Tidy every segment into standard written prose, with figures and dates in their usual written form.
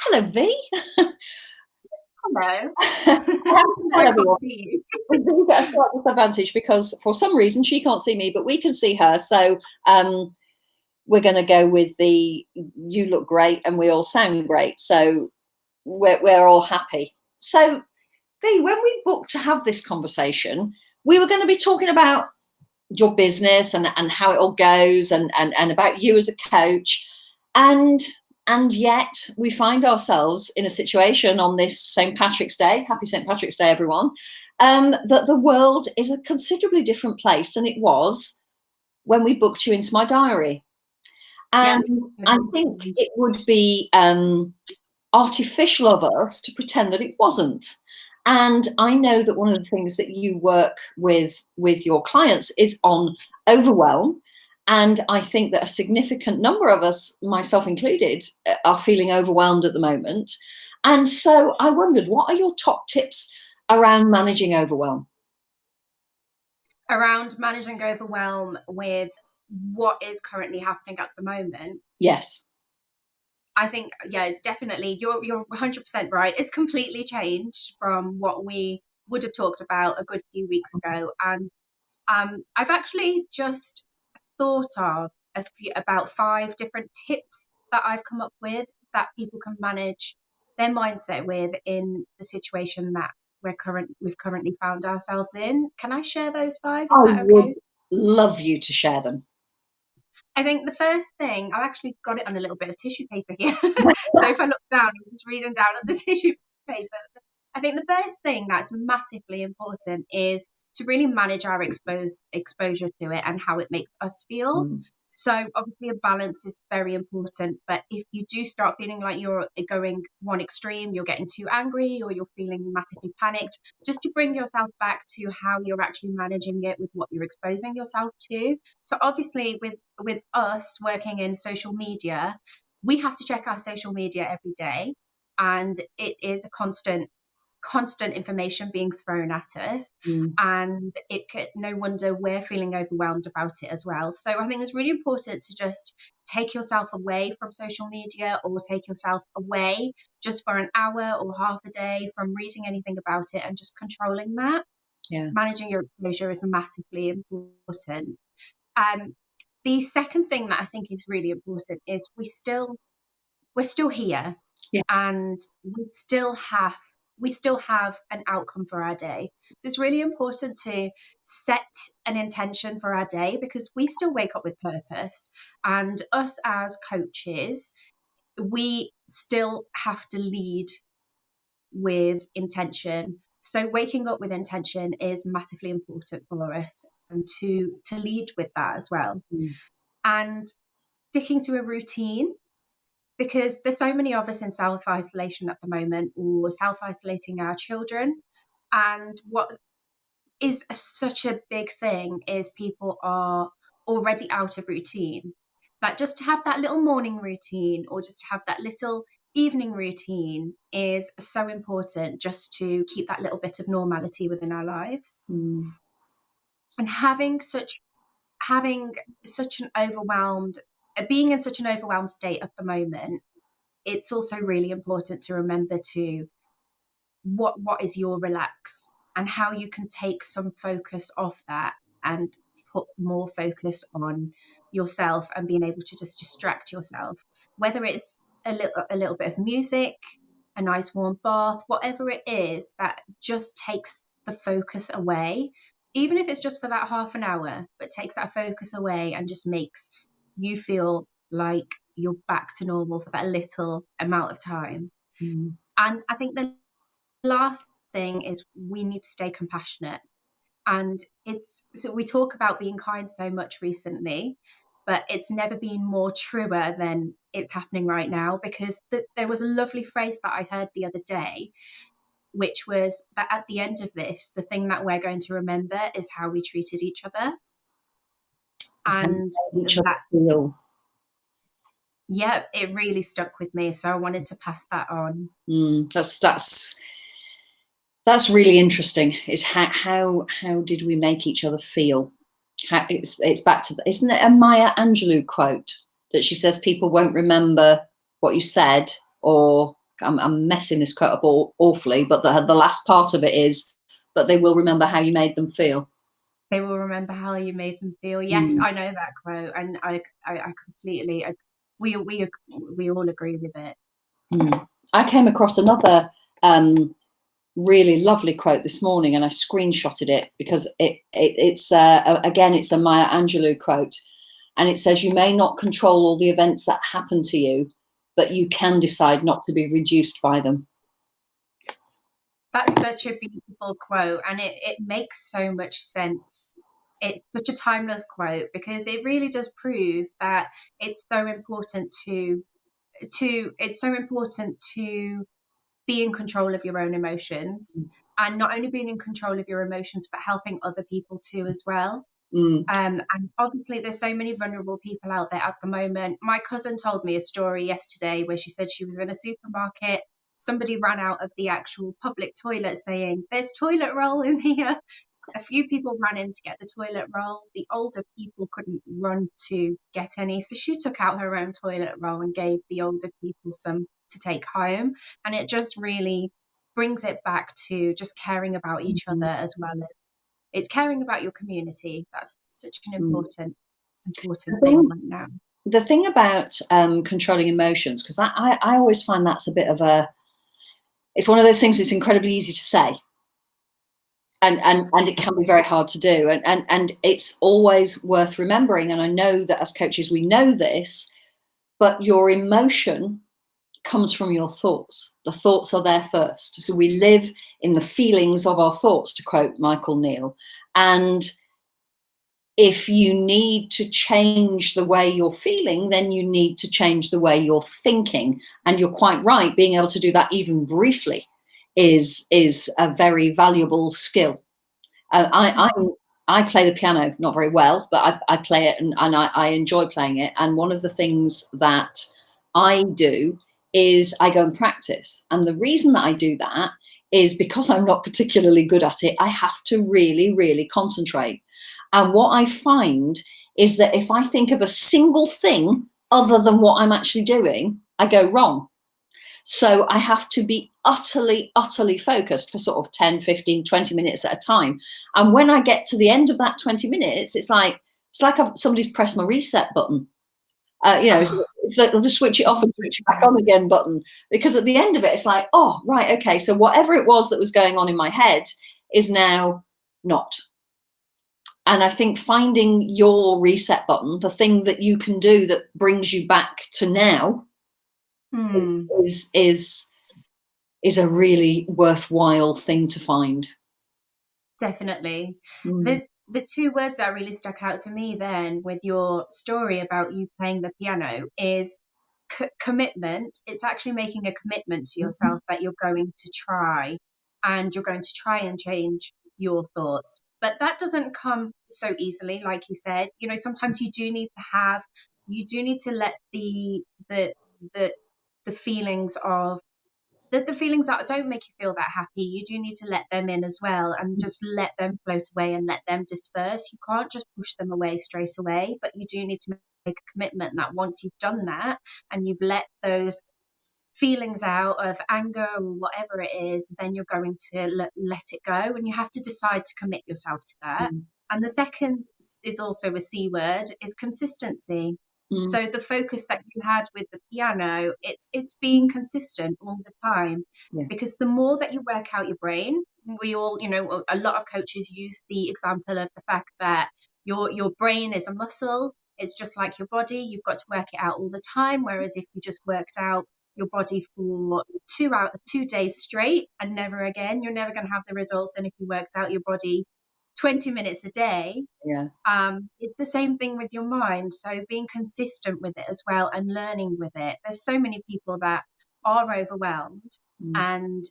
Hello, Vee. Hello. I have to tell I can't everyone, see we've got a slight disadvantage because for some reason she can't see me, but we can see her. So we're going to go with the you look great and we all sound great. So we're all happy. So Vee, when we booked to have this conversation, we were going to be talking about your business and how it all goes and about you as a coach. And yet we find ourselves in a situation on this St. Patrick's Day, happy St. Patrick's Day, everyone, that the world is a considerably different place than it was when we booked you into my diary. And I think it would be artificial of us to pretend that it wasn't. And I know that one of the things that you work with your clients is on overwhelm. And I think that a significant number of us, myself included, are feeling overwhelmed at the moment. And so I wondered, what are your top tips around managing overwhelm? around managing overwhelm with what is currently happening at the moment. Yes. I think, yeah, it's definitely, you're 100% right. It's completely changed from what we would have talked about a good few weeks ago. And I've actually just thought of about 5 different tips that I've come up with that people can manage their mindset with in the situation that we've currently found ourselves in. Can I share those 5? Is I that would okay? love you to share them. I think the first thing, I've actually got it on a little bit of tissue paper here. So if I look down, I'm just reading down on the tissue paper. I think the first thing that's massively important is to really manage our exposure to it and how it makes us feel. So obviously a balance is very important, but if you do start feeling like you're going one extreme, you're getting too angry or you're feeling massively panicked, just to bring yourself back to how you're actually managing it with what you're exposing yourself to. So obviously with us working in social media, we have to check our social media every day, and it is a constant information being thrown at us, and no wonder we're feeling overwhelmed about it as well. So I think it's really important to just take yourself away from social media, or take yourself away just for an hour or half a day from reading anything about it, and just controlling that. Managing your exposure is massively important. The second thing that I think is really important is we're still here, and we still have an outcome for our day. So it's really important to set an intention for our day, because we still wake up with purpose, and us as coaches, we still have to lead with intention. So waking up with intention is massively important for us, and to lead with that as well. And sticking to a routine, because there's so many of us in self-isolation at the moment, or self-isolating our children. And what is such a big thing is people are already out of routine. Like, just to have that little morning routine, or just to have that little evening routine, is so important, just to keep that little bit of normality within our lives. And being in such an overwhelmed state at the moment, it's also really important to remember to what is your relax, and how you can take some focus off that and put more focus on yourself, and being able to just distract yourself, whether it's a little bit of music, a nice warm bath, whatever it is that just takes the focus away, even if it's just for that half an hour, but takes that focus away and just makes you feel like you're back to normal for that little amount of time. And I think the last thing is we need to stay compassionate. And so we talk about being kind so much recently, but it's never been more truer than it's happening right now, because there was a lovely phrase that I heard the other day, which was that at the end of this, the thing that we're going to remember is how we treated each other. And that, yeah, it really stuck with me. So I wanted to pass that on. That's really interesting. Is how did we make each other feel? It's back to, isn't it a Maya Angelou quote that she says people won't remember what you said or I'm messing this quote up awfully, but the last part of it is, but they will remember how you made them feel. They will remember how you made them feel. Yes, I know that quote, and I completely, we all agree with it. I came across another really lovely quote this morning, and I screenshotted it because it's again, it's a Maya Angelou quote, and it says, "You may not control all the events that happen to you, but you can decide not to be reduced by them." That's such a beautiful quote, and it makes so much sense. It's such a timeless quote because it really does prove that it's so important to be in control of your own emotions, and not only being in control of your emotions, but helping other people too as well. And obviously there's so many vulnerable people out there at the moment. My cousin told me a story yesterday where she said she was in a supermarket. Somebody ran out of the actual public toilet saying, "There's toilet roll in here." A few people ran in to get the toilet roll. The older people couldn't run to get any, so she took out her own toilet roll and gave the older people some to take home. And it just really brings it back to just caring about each other, as well as it's caring about your community. That's such an important thing right now. The thing about controlling emotions, because I always find that's a bit of it's one of those things that's incredibly easy to say. And it can be very hard to do. And it's always worth remembering. And I know that as coaches, we know this, but your emotion comes from your thoughts. The thoughts are there first. So we live in the feelings of our thoughts, to quote Michael Neal. And if you need to change the way you're feeling, then you need to change the way you're thinking. And you're quite right, being able to do that even briefly is a very valuable skill. I play the piano, not very well, but I play it and I enjoy playing it. And one of the things that I do is I go and practice. And the reason that I do that is because I'm not particularly good at it. I have to really, really concentrate. And what I find is that if I think of a single thing other than what I'm actually doing, I go wrong. So I have to be utterly, utterly focused for sort of 10, 15, 20 minutes at a time. And when I get to the end of that 20 minutes, it's like somebody's pressed my reset button. It's like the switch it off and switch it back on again button. Because at the end of it, it's like, oh, right, okay. So whatever it was that was going on in my head is now not. And I think finding your reset button, the thing that you can do that brings you back to now, is a really worthwhile thing to find. Definitely. The two words that really stuck out to me then with your story about you playing the piano is commitment. It's actually making a commitment to yourself that you're going to try, and you're going to try and change your thoughts. But that doesn't come so easily, like you said. Sometimes you do need to let the feelings of the feelings that don't make you feel that happy, you do need to let them in as well, and just let them float away and let them disperse. You can't just push them away straight away, but you do need to make a commitment that once you've done that and you've let those feelings out of anger or whatever it is, then you're going to let it go, and you have to decide to commit yourself to that. And the second is also a C word, is consistency. So the focus that you had with the piano, it's being consistent all the time, because the more that you work out your brain, we all, a lot of coaches use the example of the fact that your brain is a muscle. It's just like your body. You've got to work it out all the time. Whereas if you just worked out your body for 2 days straight and never again, you're never going to have the results. And if you worked out your body 20 minutes a day, it's the same thing with your mind. So being consistent with it as well and learning with it. There's so many people that are overwhelmed, and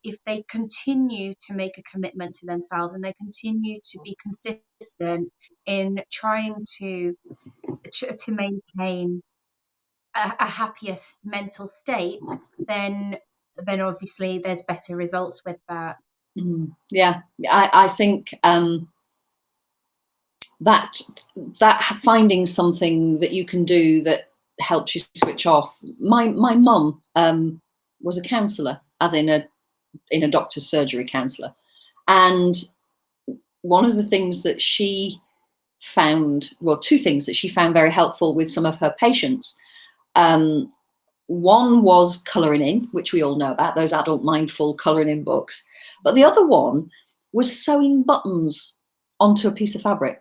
if they continue to make a commitment to themselves and they continue to be consistent in trying to maintain a happier mental state, then obviously there's better results with that. I think that finding something that you can do that helps you switch off. My mum was a counsellor, as in a doctor's surgery counsellor. And one of the things that she found, well, two things that she found very helpful with some of her patients. One was colouring in, which we all know about, those adult mindful colouring in books. But the other one was sewing buttons onto a piece of fabric.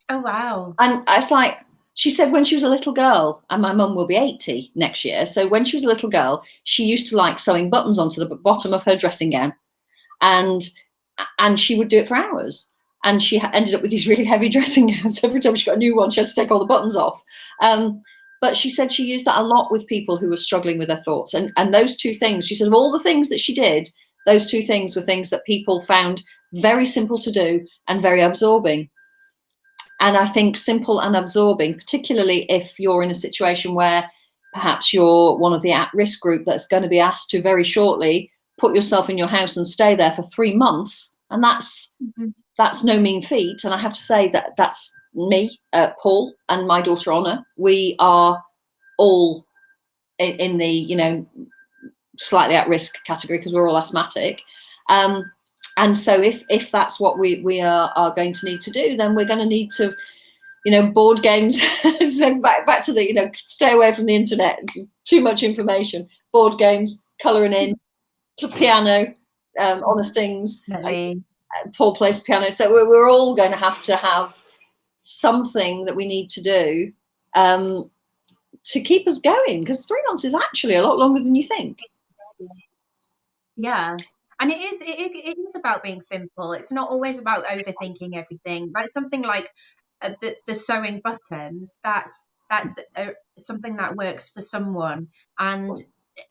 Oh, wow. And it's like, she said when she was a little girl, and my mum will be 80 next year. So when she was a little girl, she used to like sewing buttons onto the bottom of her dressing gown. And she would do it for hours. And she ended up with these really heavy dressing gowns. Every time she got a new one, she had to take all the buttons off. But she said she used that a lot with people who were struggling with their thoughts. And those two things, she said, of all the things that she did, those two things were things that people found very simple to do and very absorbing. And I think simple and absorbing, particularly if you're in a situation where perhaps you're one of the at-risk group that's going to be asked to very shortly put yourself in your house and stay there for 3 months. And that's no mean feat. And I have to say that that's me, Paul, and my daughter Honor. We are all in the, slightly at-risk category because we're all asthmatic. And so if that's what we are going to need to do, then we're going to need to, board games. So back to the, stay away from the internet, too much information, board games, colouring in, piano, Honor sings, Paul plays piano. So we're all going to have something that we need to do to keep us going, because 3 months is actually a lot longer than you think. Yeah. And it is about being simple. It's not always about overthinking everything. Like something like the sewing buttons, that's something that works for someone. And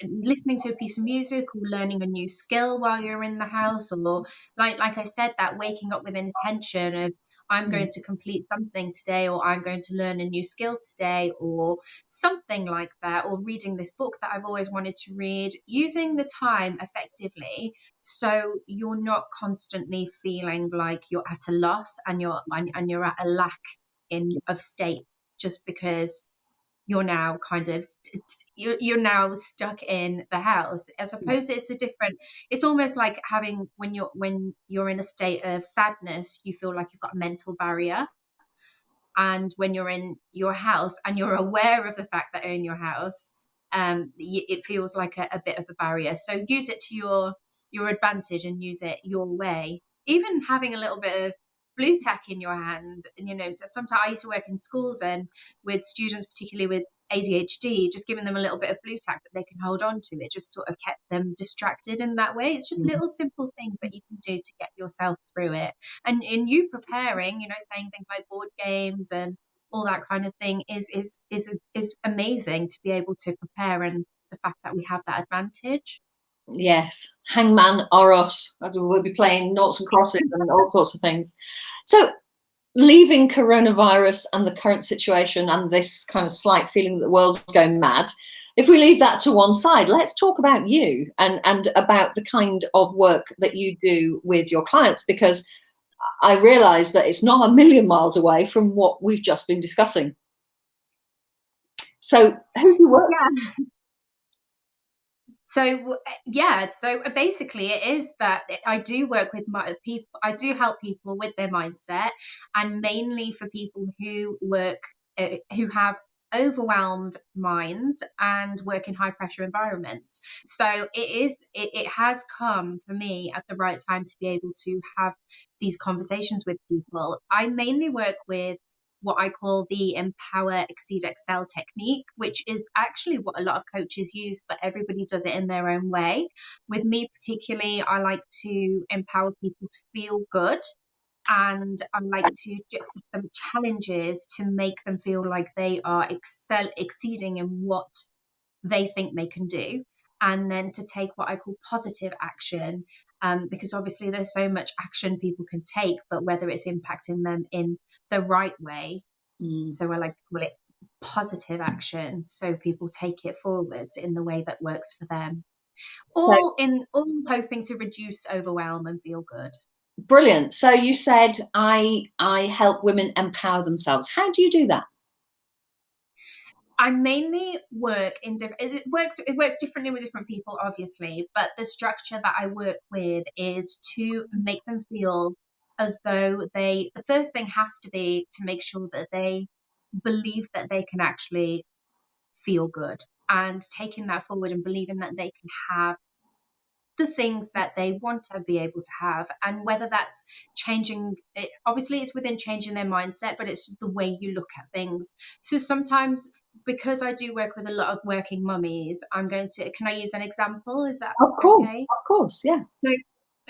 listening to a piece of music or learning a new skill while you're in the house, or like I said, that waking up with intention of I'm going to complete something today, or I'm going to learn a new skill today, or something like that, or reading this book that I've always wanted to read, using the time effectively so you're not constantly feeling like you're at a loss and you're at a lack of state just because you're now you're now stuck in the house. As opposed to it's almost like having when you're in a state of sadness, you feel like you've got a mental barrier, and when you're in your house and you're aware of the fact that you're in your house, it feels like a bit of a barrier. So use it to your advantage and use it your way. Even having a little bit of blue tack in your hand, and sometimes I used to work in schools and with students, particularly with ADHD, just giving them a little bit of blue tack that they can hold on to. It just sort of kept them distracted in that way. It's just little simple things that you can do to get yourself through it. And in you preparing, saying things like board games and all that kind of thing is amazing to be able to prepare, and the fact that we have that advantage. Yes, hangman or us. We'll be playing noughts and crosses and all sorts of things. So leaving coronavirus and the current situation and this kind of slight feeling that the world's going mad, if we leave that to one side, let's talk about you and about the kind of work that you do with your clients, because I realise that it's not a million miles away from what we've just been discussing. So who do you work with? So basically it is that I do work with people. I do help people with their mindset, and mainly for people who who have overwhelmed minds and work in high pressure environments. So it has come for me at the right time to be able to have these conversations with people. I mainly work with what I call the empower, exceed, excel technique, which is actually what a lot of coaches use, but everybody does it in their own way. With me particularly, I like to empower people to feel good, and I like to just set them challenges to make them feel like they are exceeding in what they think they can do, and then to take what I call positive action, because obviously there's so much action people can take, but whether it's impacting them in the right way. So I like to call it positive action, so people take it forwards in the way that works for them, all hoping to reduce overwhelm and feel good. Brilliant. So you said I help women empower themselves. How do you do that? I mainly work in different. It works differently with different people, obviously. But the structure that I work with is to make them feel as though they. The first thing has to be to make sure that they believe that they can actually feel good, and taking that forward and believing that they can have the things that they want to be able to have. And whether that's changing it, obviously it's within changing their mindset, but it's the way you look at things. So sometimes, because I do work with a lot of working mummies, can I use an example? Is that okay? Of course, yeah.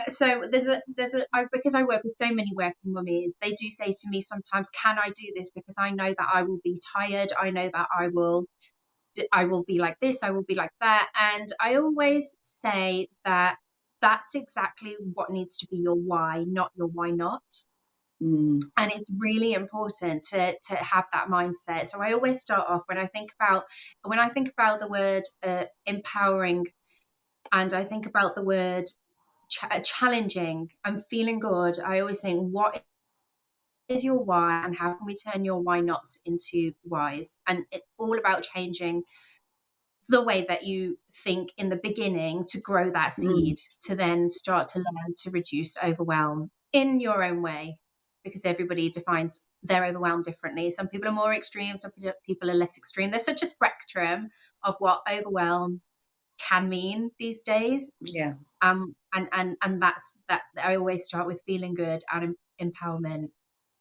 So because I work with so many working mummies, they do say to me sometimes, can I do this, because I know that I will be tired, I know that I will be like this, I will be like that. And I always say that that's exactly what needs to be your why, not your why not. And it's really important to have that mindset. So I always start off, when I think about the word empowering, and I think about the word challenging and feeling good, I always think, what is your why, and how can we turn your why nots into whys? And it's all about changing the way that you think in the beginning to grow that seed, to then start to learn to reduce overwhelm in your own way, because everybody defines their overwhelm differently. Some people are more extreme, some people are less extreme. There's such a spectrum of what overwhelm can mean these days. Yeah. And that's that. I always start with feeling good and empowerment.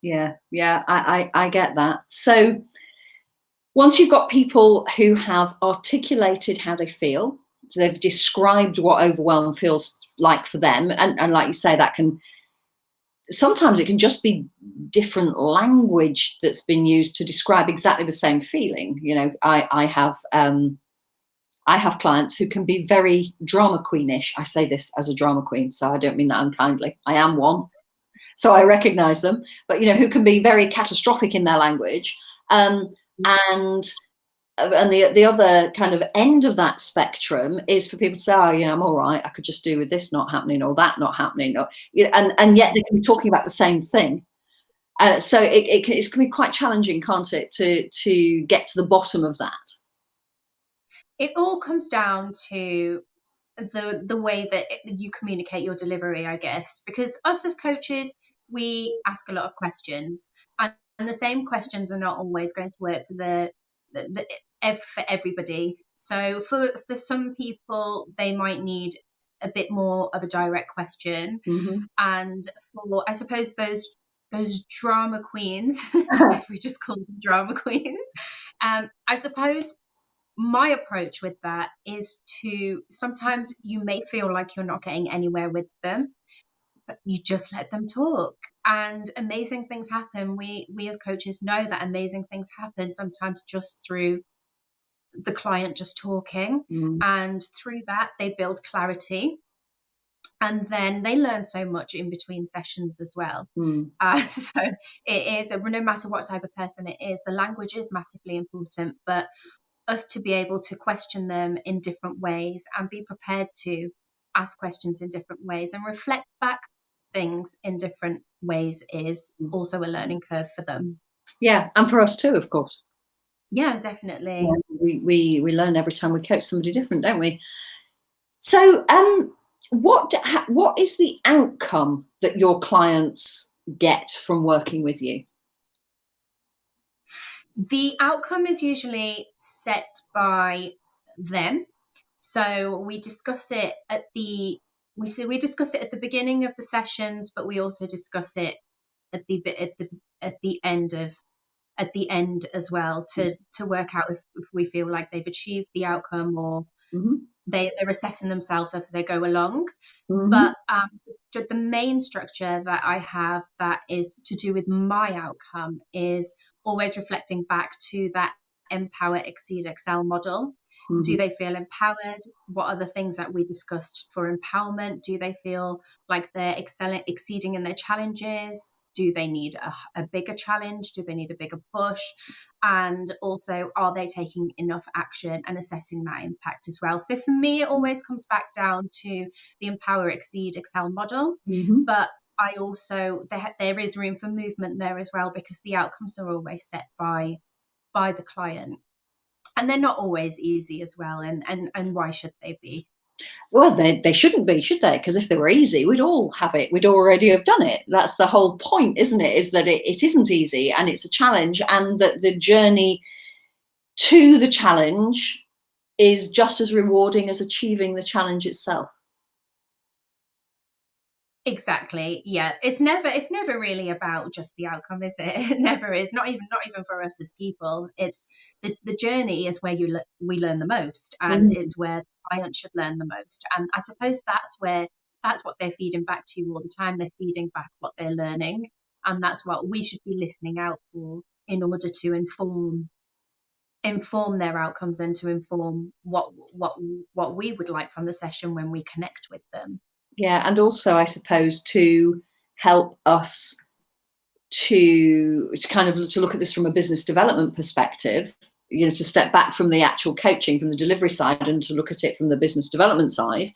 Yeah, I get that. So once you've got people who have articulated how they feel, so they've described what overwhelm feels like for them, and like you say, that can sometimes it can just be different language that's been used to describe exactly the same feeling. You know, I have clients who can be very drama queenish. I say this as a drama queen, so I don't mean that unkindly. I am one, so I recognize them. But you know, who can be very catastrophic in their language, and the other kind of end of that spectrum is for people to say, oh, you know, I'm all right. I could just do with this not happening or that not happening, or, you know, and yet they can be talking about the same thing. So it can be quite challenging, can't it, to get to the bottom of that? It all comes down to the way that you communicate your delivery, I guess, because us as coaches, we ask a lot of questions, and the same questions are not always going to work for for everybody. So for some people, they might need a bit more of a direct question, and for, I suppose, those drama queens, if we just call them drama queens, I suppose my approach with that is to, sometimes you may feel like you're not getting anywhere with them, but you just let them talk, and amazing things happen. We as coaches know that amazing things happen sometimes just through the client just talking, and through that they build clarity, and then they learn so much in between sessions as well. So it is, no matter what type of person it is, the language is massively important, but us to be able to question them in different ways and be prepared to ask questions in different ways and reflect back things in different ways is also a learning curve for them. Yeah, and for us too, of course. Yeah, definitely. Yeah, we learn every time we coach somebody different, don't we? So, what is the outcome that your clients get from working with you? The outcome is usually set by them. So we discuss it at the we discuss it at the beginning of the sessions, but we also discuss it at the end of at the end as well, to work out if we feel like they've achieved the outcome, or they're assessing themselves as they go along. But the main structure that I have that is to do with my outcome is always reflecting back to that empower, exceed, excel model. Do they feel empowered? What are the things that we discussed for empowerment? Do they feel like they're exceeding in their challenges? Do they need a bigger challenge? Do they need a bigger push? And also, are they taking enough action, and assessing that impact as well? So for me, it always comes back down to the empower, exceed, excel model. But I also, there is room for movement there as well, because the outcomes are always set by the client. And they're not always easy as well. And why should they be? Well, they shouldn't be, should they? Because if they were easy, we'd all have it. We'd already have done it. That's the whole point, isn't it? Is that it isn't easy, and it's a challenge, and that the journey to the challenge is just as rewarding as achieving the challenge itself. Exactly. Yeah. It's never really about just the outcome, is it? It never is. Not even for us as people. It's the journey is where we learn the most, and it's where clients should learn the most. And I suppose that's what they're feeding back to you all the time. They're feeding back what they're learning, and that's what we should be listening out for in order to inform their outcomes and to inform what we would like from the session when we connect with them. Yeah, and also I suppose to help us to kind of to look at this from a business development perspective, to step back from the actual coaching, from the delivery side, and to look at it from the business development side.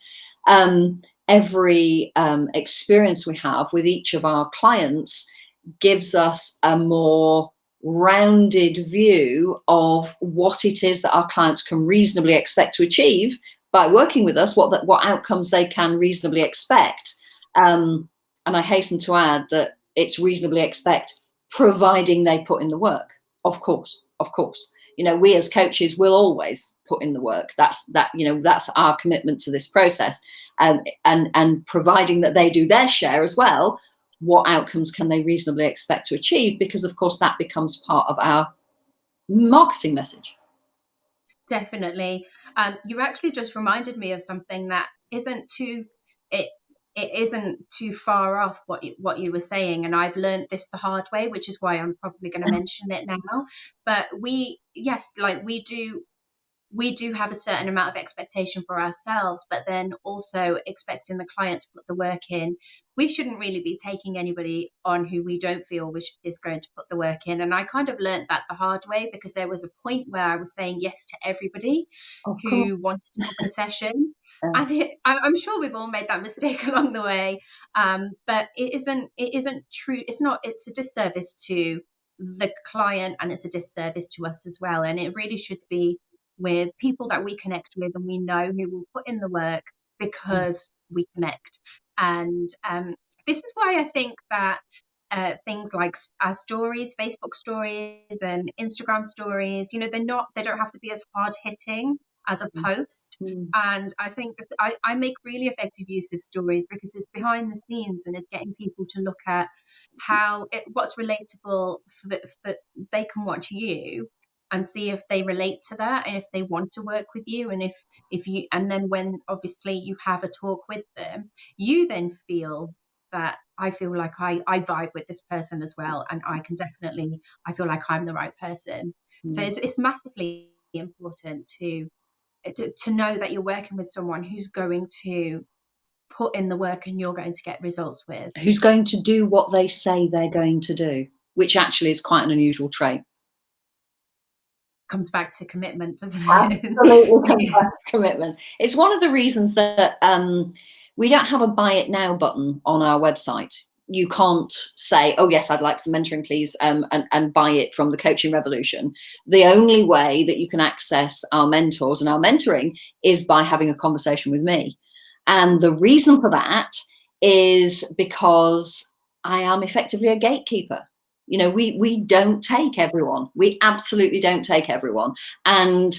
Every experience we have with each of our clients gives us a more rounded view of what it is that our clients can reasonably expect to achieve by working with us, what outcomes they can reasonably expect. And I hasten to add that it's reasonably expect, providing they put in the work. Of course. We as coaches will always put in the work. That's our commitment to this process. And providing that they do their share as well, what outcomes can they reasonably expect to achieve? Because of course that becomes part of our marketing message. Definitely. You actually just reminded me of something that isn't too far off what you were saying, and I've learned this the hard way, which is why I'm probably going to mention it now. But we do have a certain amount of expectation for ourselves, but then also expecting the client to put the work in. We shouldn't really be taking anybody on who we don't feel is going to put the work in. And I kind of learned that the hard way, because there was a point where I was saying yes to everybody who wanted to book a session. And I'm sure we've all made that mistake along the way. But it isn't true. It's a disservice to the client, and it's a disservice to us as well. And it really should be with people that we connect with and we know who will put in the work because we connect. And this is why I think that things like our stories, Facebook stories and Instagram stories, they don't have to be as hard hitting as a post. And I think I make really effective use of stories because it's behind the scenes and it's getting people to look at what's relatable for they can watch you and see if they relate to that and if they want to work with you. And and then when obviously you have a talk with them, you then feel that I feel like I vibe with this person as well, and I feel like I'm the right person. So it's massively important to know that you're working with someone who's going to put in the work and you're going to get results with. Who's going to do what they say they're going to do, which actually is quite an unusual trait. Comes back to commitment, doesn't it? Absolutely comes back to commitment. It's one of the reasons that we don't have a buy it now button on our website. You can't say, oh yes, I'd like some mentoring please, and buy it from the Coaching Revolution. The only way that you can access our mentors and our mentoring is by having a conversation with me. And the reason for that is because I am effectively a gatekeeper. We don't take everyone. We absolutely don't take everyone. And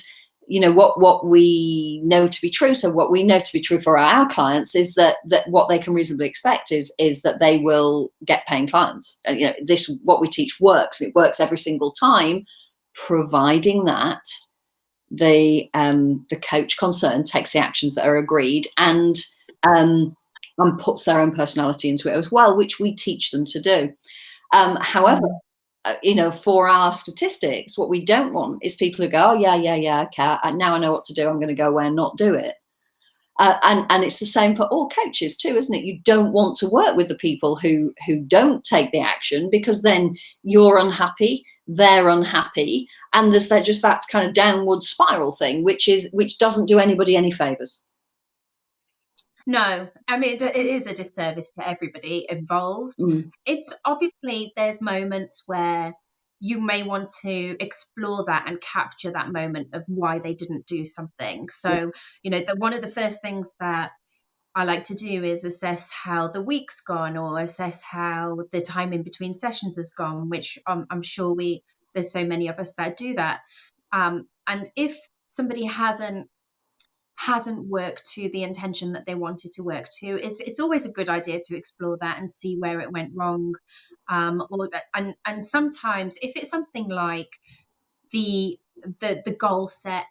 what we know to be true. So what we know to be true for our clients is that what they can reasonably expect is that they will get paying clients. What we teach works. It works every single time, providing that the coach concerned takes the actions that are agreed and puts their own personality into it as well, which we teach them to do. However, for our statistics, what we don't want is people who go, oh yeah, okay, now I know what to do. I'm going to go away and not do it. And it's the same for all coaches too, isn't it? You don't want to work with the people who don't take the action, because then you're unhappy, they're unhappy, and there's just that kind of downward spiral thing, which doesn't do anybody any favors. No, I mean, it is a disservice to everybody involved. It's obviously there's moments where you may want to explore that and capture that moment of why they didn't do something. So, one of the first things that I like to do is assess how the week's gone, or assess how the time in between sessions has gone, which I'm sure there's so many of us that do that. And if somebody hasn't worked to the intention that they wanted to work to, it's always a good idea to explore that and see where it went wrong. And sometimes if it's something like the goal set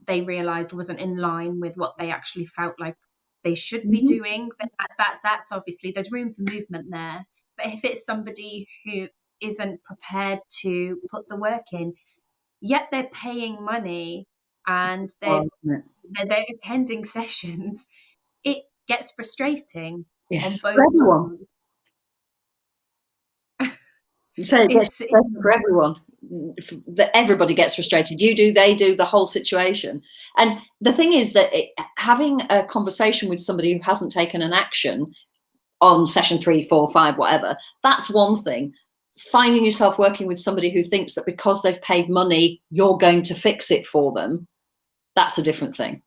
they realized wasn't in line with what they actually felt like they should be doing, then that's obviously, there's room for movement there. But if it's somebody who isn't prepared to put the work in, yet they're paying money and they're attending sessions, it gets frustrating on both for everyone. So it gets frustrating for everyone. Everybody gets frustrated. You do, they do, the whole situation. And the thing is that having a conversation with somebody who hasn't taken an action on session 3, 4, 5, whatever, that's one thing. Finding yourself working with somebody who thinks that because they've paid money, you're going to fix it for them, that's a different thing.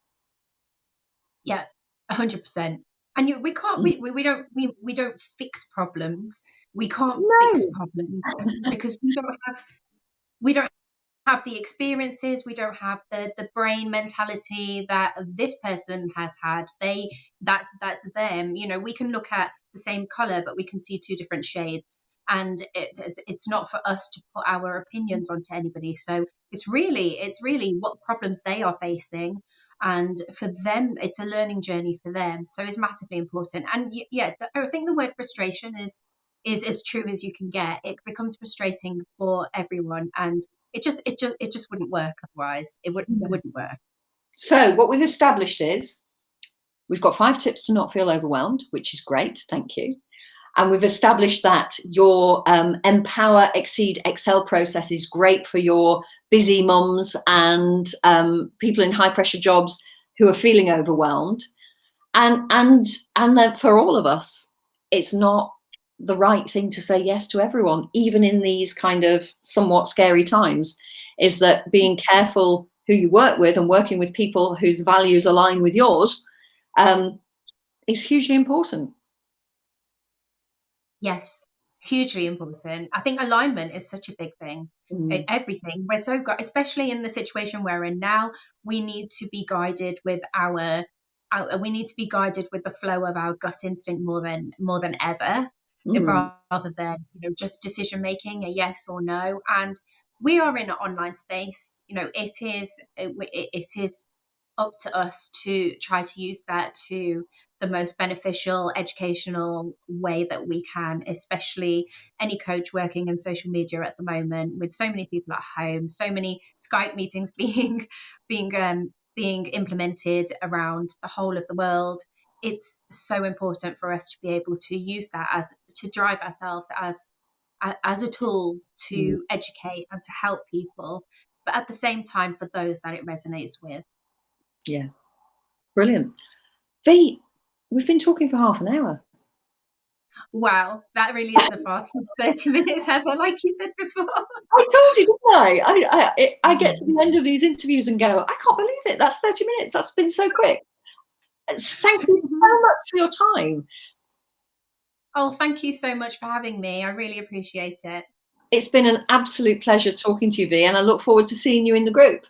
Yeah, 100%. And we can't, we don't fix problems. We can't fix problems because we don't have the experiences, we don't have the brain mentality that this person has had. That's them. We can look at the same color, but we can see 2 different shades, and it's not for us to put our opinions onto anybody. So it's really what problems they are facing, and for them it's a learning journey for them. So it's massively important. And I think the word frustration is as true as you can get. It becomes frustrating for everyone, and it just wouldn't work otherwise. It wouldn't work. So what we've established is we've got 5 tips to not feel overwhelmed, which is great, thank you. And we've established that your Empower, Exceed, Excel process is great for your busy mums and people in high pressure jobs who are feeling overwhelmed. And that for all of us, it's not the right thing to say yes to everyone, even in these kind of somewhat scary times, is that being careful who you work with and working with people whose values align with yours is hugely important. Yes, hugely important. I think alignment is such a big thing. Everything. Especially in the situation we're in now, we need to be guided with we need to be guided with the flow of our gut instinct more than ever, rather than just decision making, a yes or no. And we are in an online space. It is up to us to try to use that to the most beneficial, educational way that we can, especially any coach working in social media at the moment with so many people at home, so many Skype meetings being implemented around the whole of the world. It's so important for us to be able to use that to drive ourselves as a tool to educate and to help people, but at the same time for those that it resonates with. Yeah, brilliant. Vee, we've been talking for half an hour. Wow, that really is a fast 30 minutes, Heather, like you said before. I told you, didn't I? I get to the end of these interviews and go, I can't believe it. That's 30 minutes. That's been so quick. Thank you so much for your time. Oh, thank you so much for having me. I really appreciate it. It's been an absolute pleasure talking to you, Vee, and I look forward to seeing you in the group.